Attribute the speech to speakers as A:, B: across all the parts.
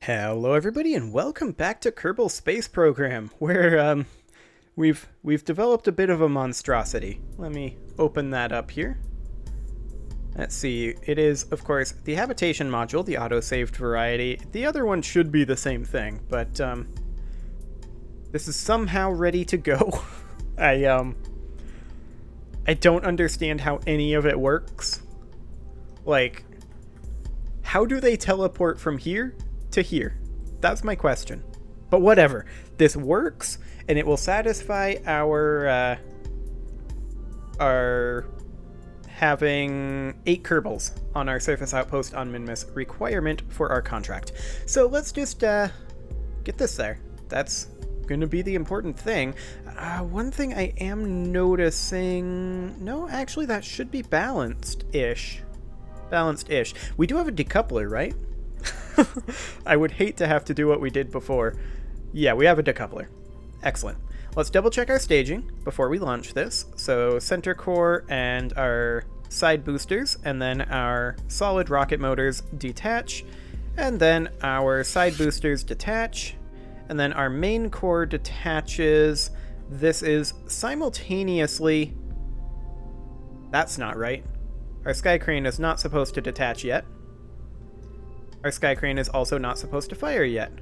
A: Hello, everybody, and welcome back to Kerbal Space Program, where we've developed a bit of a monstrosity. Let me open that up here. Let's see. It is, of course, the habitation module, the auto-saved variety. The other one should be the same thing, but this is somehow ready to go. I don't understand how any of it works. Like, how do they teleport from here to here? That's my question. But whatever. This works, and it will satisfy our having 8 Kerbals on our surface outpost on Minmus requirement for our contract. So let's just get this there. That's going to be the important thing. One thing I am noticing... No, actually, that should be balanced-ish. Balanced-ish. We do have a decoupler, right? I would hate to have to do what we did before. Yeah, we have a decoupler. Excellent. Let's double check our staging before we launch this. So center core and our side boosters, and then our solid rocket motors detach, and then our side boosters detach, and then our main core detaches. This is simultaneously... That's not right. Our sky crane is not supposed to detach yet. Our sky crane is also not supposed to fire yet.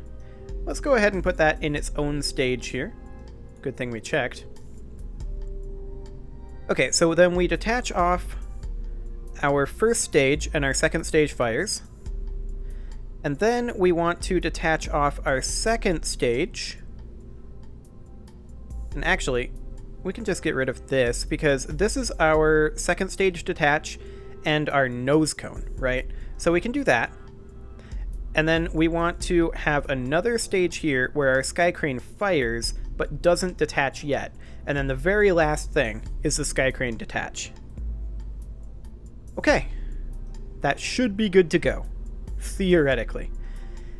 A: Let's go ahead and put that in its own stage here. Good thing we checked. Okay, so then we detach off our first stage and our second stage fires. And then we want to detach off our second stage. And actually, we can just get rid of this because this is our second stage detach and our nose cone, right? So we can do that. And then we want to have another stage here where our sky crane fires but doesn't detach yet. And then the very last thing is the sky crane detach. Okay. That should be good to go. Theoretically.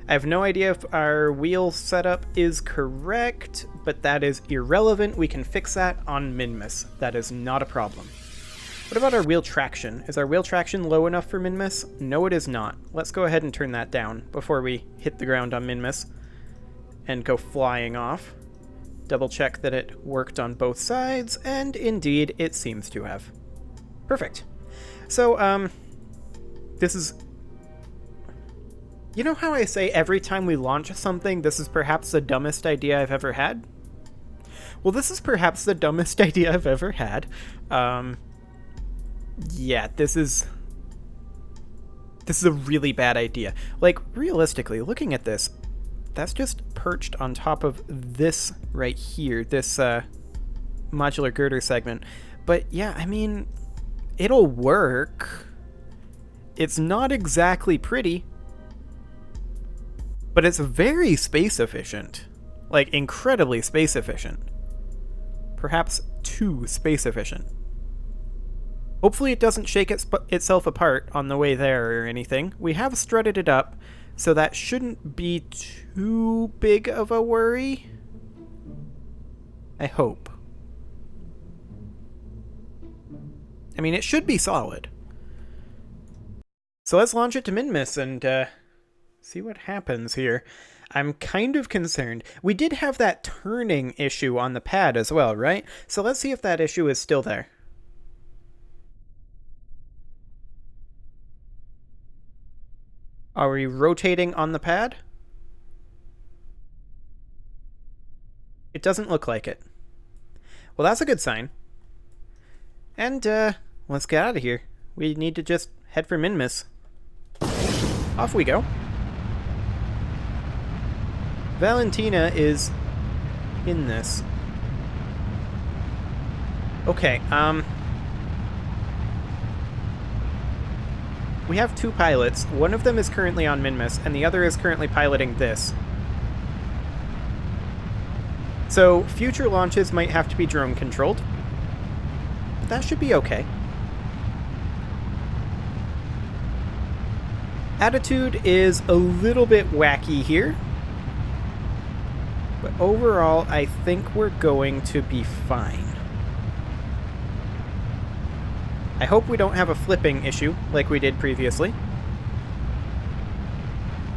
A: I have no idea if our wheel setup is correct, but that is irrelevant. We can fix that on Minmus. That is not a problem. What about our wheel traction? Is our wheel traction low enough for Minmus? No, it is not. Let's go ahead and turn that down before we hit the ground on Minmus and go flying off. Double check that it worked on both sides, and indeed it seems to have. Perfect. So, this is... You know how I say every time we launch something, this is perhaps the dumbest idea I've ever had? Well, this is perhaps the dumbest idea I've ever had. Yeah, this is a really bad idea. Like, realistically, looking at this, that's just perched on top of this right here, this modular girder segment. But yeah, I mean, it'll work. It's not exactly pretty, but it's very space efficient. Like, incredibly space efficient. Perhaps too space efficient. Hopefully it doesn't shake itself apart on the way there or anything. We have strutted it up, so that shouldn't be too big of a worry. I hope. I mean, it should be solid. So let's launch it to Minmus and see what happens here. I'm kind of concerned. We did have that turning issue on the pad as well, right? So let's see if that issue is still there. Are we rotating on the pad? It doesn't look like it. Well, that's a good sign. And, let's get out of here. We need to just head for Minmus. Off we go. Valentina is in this. Okay, we have 2 pilots. One of them is currently on Minmus, and the other is currently piloting this. So, future launches might have to be drone controlled. But that should be okay. Attitude is a little bit wacky here. But overall, I think we're going to be fine. I hope we don't have a flipping issue like we did previously.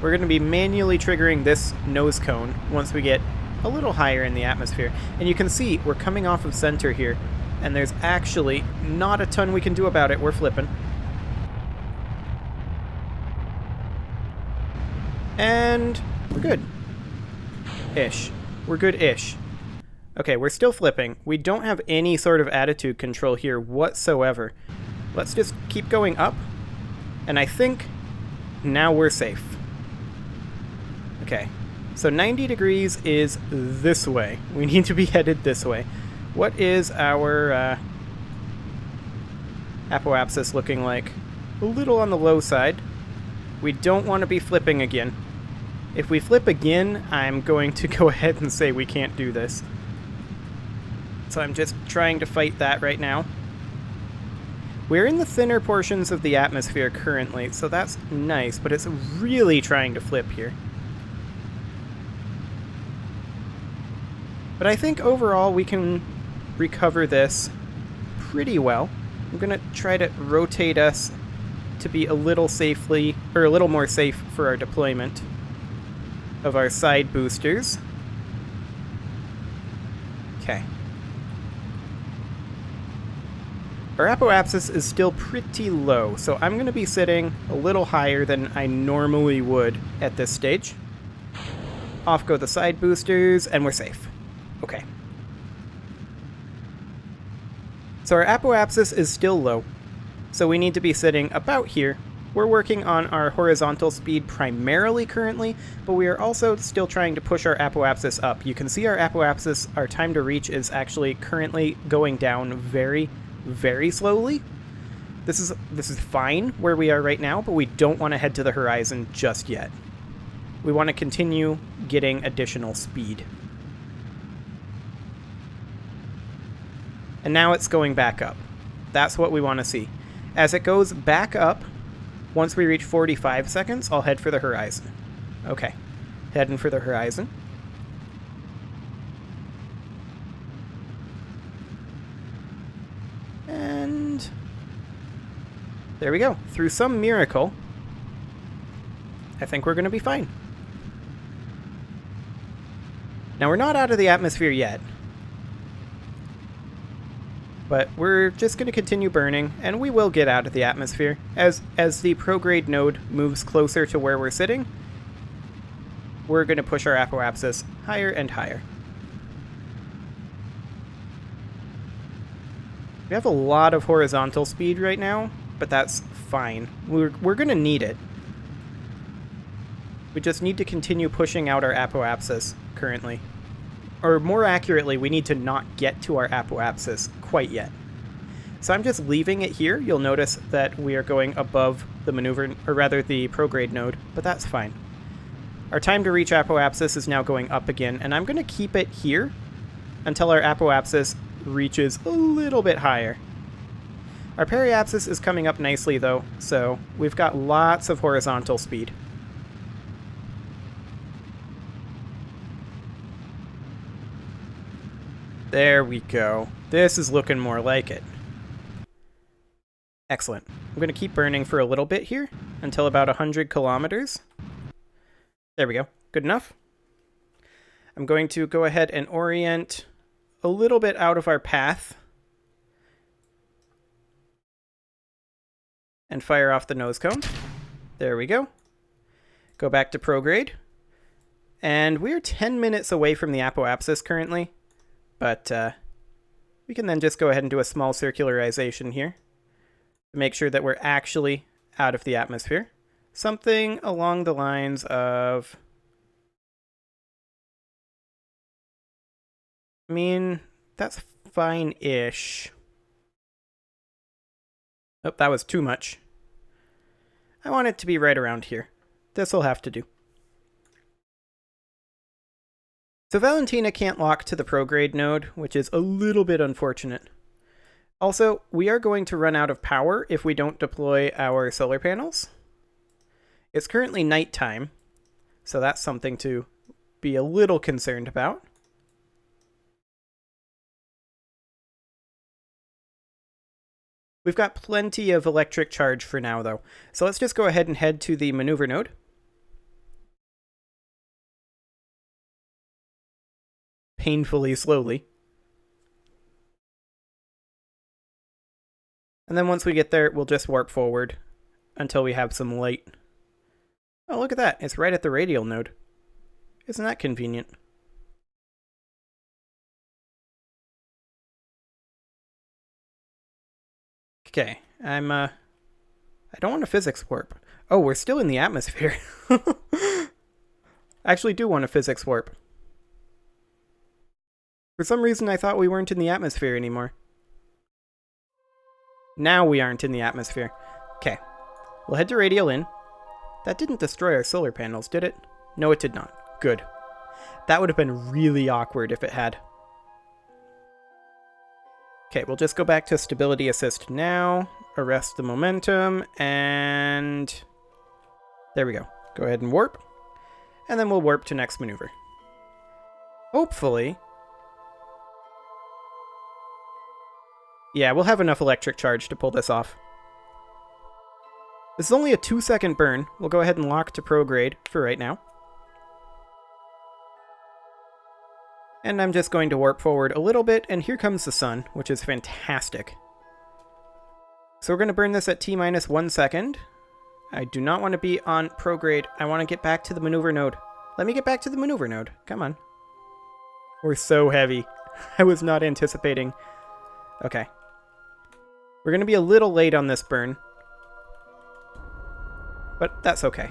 A: We're going to be manually triggering this nose cone once we get a little higher in the atmosphere. And you can see we're coming off of center here, and there's actually not a ton we can do about it. We're flipping. And we're good. Ish. We're good-ish. Okay, we're still flipping. We don't have any sort of attitude control here whatsoever. Let's just keep going up. And I think now we're safe. Okay. So 90 degrees is this way. We need to be headed this way. What is our apoapsis looking like? A little on the low side. We don't want to be flipping again. If we flip again, I'm going to go ahead and say we can't do this. So I'm just trying to fight that right now. We're in the thinner portions of the atmosphere currently, so that's nice, but it's really trying to flip here. But I think overall we can recover this pretty well. I'm going to try to rotate us to be a little more safe for our deployment of our side boosters. Okay. Our apoapsis is still pretty low, so I'm going to be sitting a little higher than I normally would at this stage. Off go the side boosters, and we're safe. Okay. So our apoapsis is still low, so we need to be sitting about here. We're working on our horizontal speed primarily currently, but we are also still trying to push our apoapsis up. You can see our apoapsis, our time to reach, is actually currently going down very, very slowly. This is fine where we are right now, but we don't want to head to the horizon just yet. We want to continue getting additional speed. And now it's going back up. That's what we want to see. As it goes back up, once we reach 45 seconds, I'll head for the horizon. Okay, heading for the horizon. And there we go. Through some miracle, I think we're going to be fine. Now, we're not out of the atmosphere yet, but we're just going to continue burning, and we will get out of the atmosphere. As the prograde node moves closer to where we're sitting, we're going to push our apoapsis higher and higher. We have a lot of horizontal speed right now, but that's fine. We're going to need it. We just need to continue pushing out our apoapsis currently. Or more accurately, we need to not get to our apoapsis quite yet. So I'm just leaving it here. You'll notice that we are going above the maneuver, or rather the prograde node, but that's fine. Our time to reach apoapsis is now going up again, and I'm going to keep it here until our apoapsis reaches a little bit higher. Our periapsis is coming up nicely though, so we've got lots of horizontal speed. There we go. This is looking more like it. Excellent. I'm going to keep burning for a little bit here until about 100 kilometers. There we go. Good enough. I'm going to go ahead and orient a little bit out of our path and fire off the nose cone. There we go. Go back to prograde. And we're 10 minutes away from the apoapsis currently. But we can then just go ahead and do a small circularization here to make sure that we're actually out of the atmosphere. Something along the lines of... I mean, that's fine-ish. Oh, that was too much. I want it to be right around here. This'll have to do. So Valentina can't lock to the prograde node, which is a little bit unfortunate. Also, we are going to run out of power if we don't deploy our solar panels. It's currently nighttime, so that's something to be a little concerned about. We've got plenty of electric charge for now, though. So let's just go ahead and head to the maneuver node. painfully slowly. And then once we get there, we'll just warp forward until we have some light. Oh, look at that. It's right at the radial node. Isn't that convenient? Okay, I don't want a physics warp. Oh, we're still in the atmosphere. I actually do want a physics warp. For some reason, I thought we weren't in the atmosphere anymore. Now we aren't in the atmosphere. Okay, we'll head to radial in. That didn't destroy our solar panels, did it? No, it did not. Good. That would have been really awkward if it had. Okay, we'll just go back to stability assist now, arrest the momentum, and there we go. Go ahead and warp, and then we'll warp to next maneuver. Hopefully. Yeah, we'll have enough electric charge to pull this off. This is only a 2-second burn. We'll go ahead and lock to prograde for right now. And I'm just going to warp forward a little bit, and here comes the sun, which is fantastic. So we're going to burn this at T-minus 1 second. I do not want to be on prograde. I want to get back to the maneuver node. Let me get back to the maneuver node. Come on. We're so heavy. I was not anticipating. Okay. We're going to be a little late on this burn. But that's okay.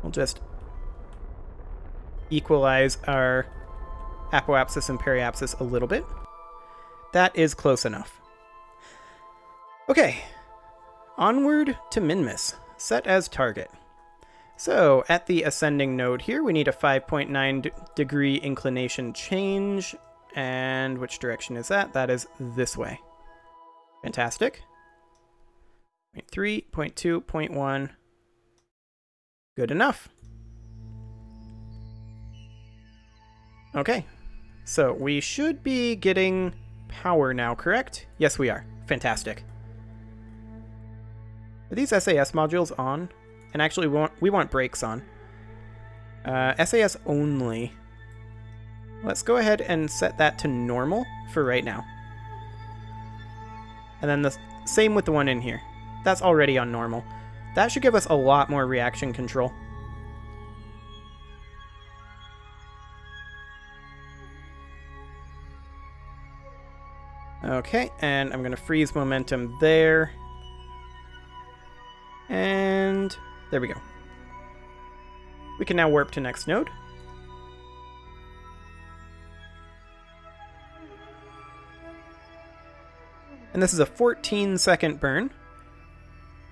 A: We'll just equalize our apoapsis and periapsis a little bit. That is close enough. Okay. Onward to Minmus, set as target. So, at the ascending node here, we need a 5.9 degree inclination change. And which direction is that? That is this way. Fantastic. 0.3, 0.2, 0.1. Good enough. Okay, so we should be getting power now, correct? Yes, we are. Fantastic. Are these SAS modules on? And actually, we want brakes on. SAS only. Let's go ahead and set that to normal for right now. And then the same with the one in here. That's already on normal. That should give us a lot more reaction control. Okay, and I'm going to freeze momentum there. And there we go. We can now warp to next node. And this is a 14-second burn.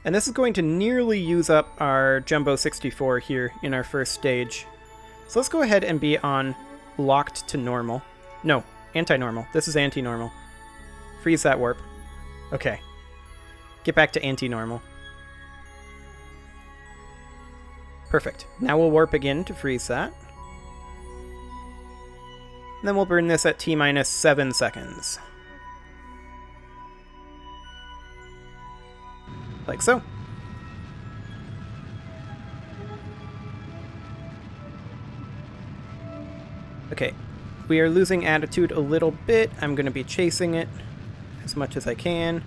A: And this is going to nearly use up our Jumbo 64 here in our first stage. So let's go ahead and be on locked to normal. No, anti-normal. This is anti-normal. Freeze that warp. Okay. Get back to anti-normal. Perfect. Now we'll warp again to freeze that. And then we'll burn this at T-minus 7 seconds. Like so. Okay, we are losing attitude a little bit. I'm going to be chasing it as much as I can.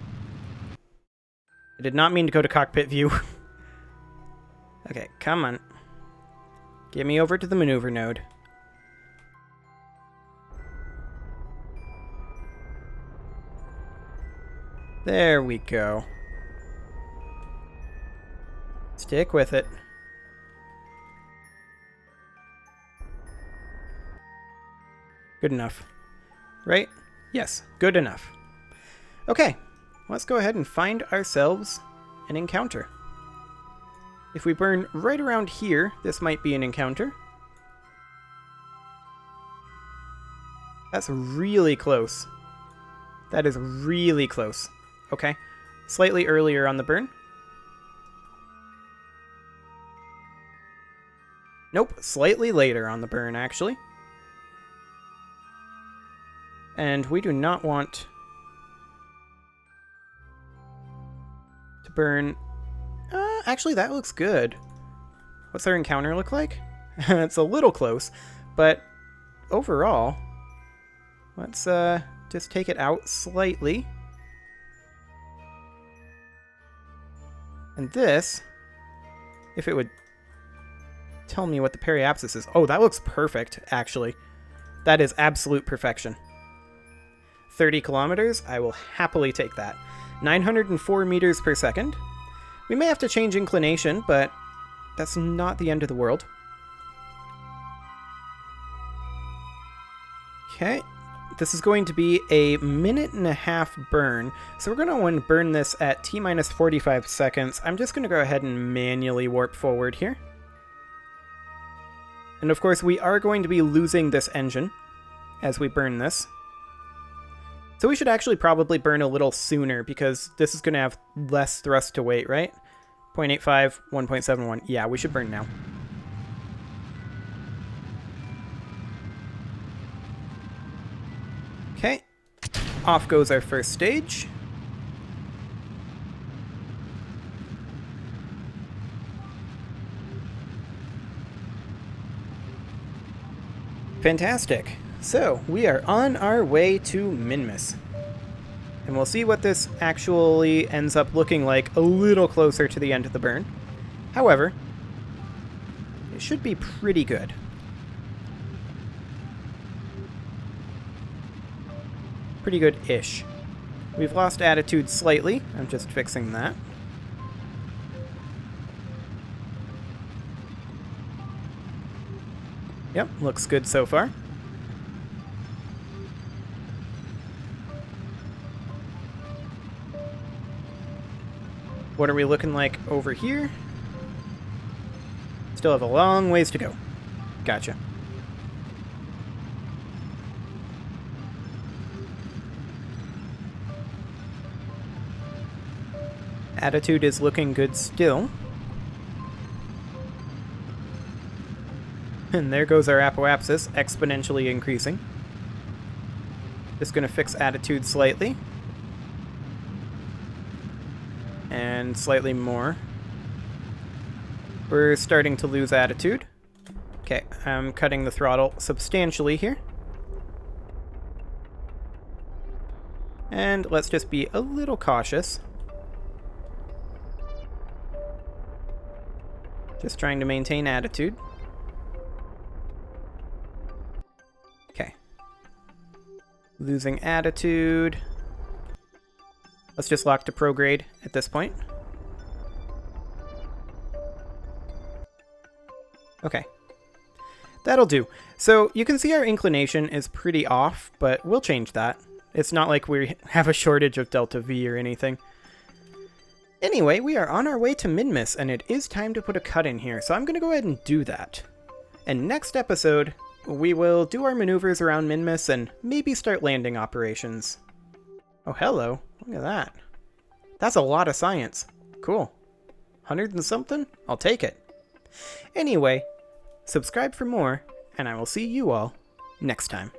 A: I did not mean to go to cockpit view. Okay, come on. Get me over to the maneuver node. There we go. Stick with it. Good enough. Right? Yes, good enough. Okay, let's go ahead and find ourselves an encounter. If we burn right around here, this might be an encounter. That's really close. That is really close. Okay, slightly earlier on the burn. Nope, slightly later on the burn, actually. And we do not want to burn... actually, that looks good. What's our encounter look like? It's a little close, but overall, let's just take it out slightly. And this, if it would tell me what the periapsis is. Oh, that looks perfect, actually. That is absolute perfection. 30 kilometers, I will happily take that. 904 meters per second. We may have to change inclination, but that's not the end of the world. Okay, this is going to be a 1.5-minute burn, so we're going to want to burn this at T-minus 45 seconds. I'm just going to go ahead and manually warp forward here. And of course, we are going to be losing this engine as we burn this. So we should actually probably burn a little sooner, because this is going to have less thrust to weight, right? 0.85, 1.71. Yeah, we should burn now. Okay, off goes our first stage. Fantastic. So, we are on our way to Minmus. And we'll see what this actually ends up looking like a little closer to the end of the burn. However, it should be pretty good. Pretty good-ish. We've lost attitude slightly. I'm just fixing that. Yep, looks good so far. What are we looking like over here? Still have a long ways to go. Gotcha. Attitude is looking good still. And there goes our apoapsis, exponentially increasing. Just gonna fix attitude slightly. And slightly more. We're starting to lose attitude. Okay, I'm cutting the throttle substantially here. And let's just be a little cautious. Just trying to maintain attitude. Okay. Losing attitude. Let's just lock to prograde at this point. Okay. That'll do. So you can see our inclination is pretty off, but we'll change that. It's not like we have a shortage of delta V or anything. Anyway, we are on our way to Minmus, and it is time to put a cut in here, so I'm going to go ahead and do that. And next episode, we will do our maneuvers around Minmus and maybe start landing operations. Oh, hello. Look at that. That's a lot of science. Cool. 100 and something? I'll take it. Anyway, subscribe for more, and I will see you all next time.